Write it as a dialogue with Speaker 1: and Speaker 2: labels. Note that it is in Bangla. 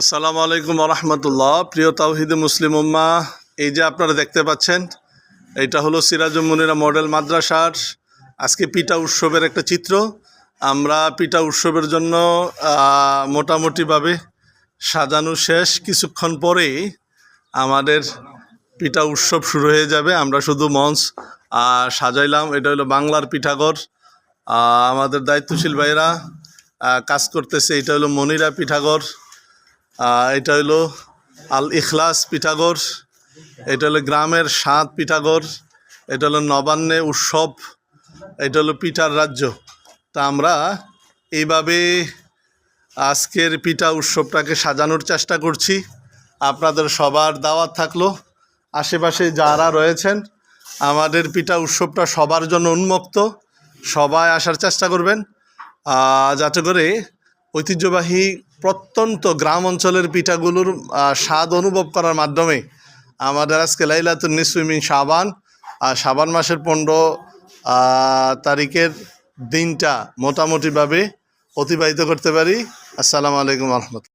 Speaker 1: আসসালামু আলাইকুম রহমতুল্লাহ। প্রিয় তাওহিদে মুসলিম উম্মাহ, এই যে আপনারা দেখতে পাচ্ছেন, এইটা হলো সিরাজুল মুনিরা মডেল মাদ্রাসার আজকে পিঠা উৎসবের একটা চিত্র। আমরা পিঠা উৎসবের জন্য মোটামুটিভাবে সাজানো শেষ। কিছুক্ষণ পরেই আমাদের পিঠা উৎসব শুরু হয়ে যাবে। আমরা শুধু মঞ্চ সাজাইলাম। এটা হলো বাংলার পিঠাঘর। আমাদের দায়িত্বশীল ভাইরা কাজ করতেছে। এটা হলো মনিরা পিঠাঘর, এটা হলো আল ইখলাস পিঠাঘর, এটা হলো গ্রামের স্বাদ পিঠাঘর, এটা হলো নবান্নে উৎসব, এটা হলো পিঠার রাজ্য। তা আমরা এইভাবে আজকের পিঠা উৎসবটাকে সাজানোর চেষ্টা করছি। আপনাদের সবার দাওয়াত থাকলো। আশেপাশে যারা রয়েছেন, আমাদের পিঠা উৎসবটা সবার জন্য উন্মুক্ত। সবাই আসার চেষ্টা করবেন, যাতে করে ঐতিহ্যবাহী প্রত্যন্ত গ্রাম অঞ্চলের পিঠাগুলোর স্বাদ অনুভব করার মাধ্যমে আমাদের আজকে লাইলাতুন নিসফি মিন শাবান, শাবান মাসের 15 তারিখের দিনটা মোটামুটিভাবে অতিবাহিত করতে পারি। আসসালামু আলাইকুম রহমতুল্লাহ।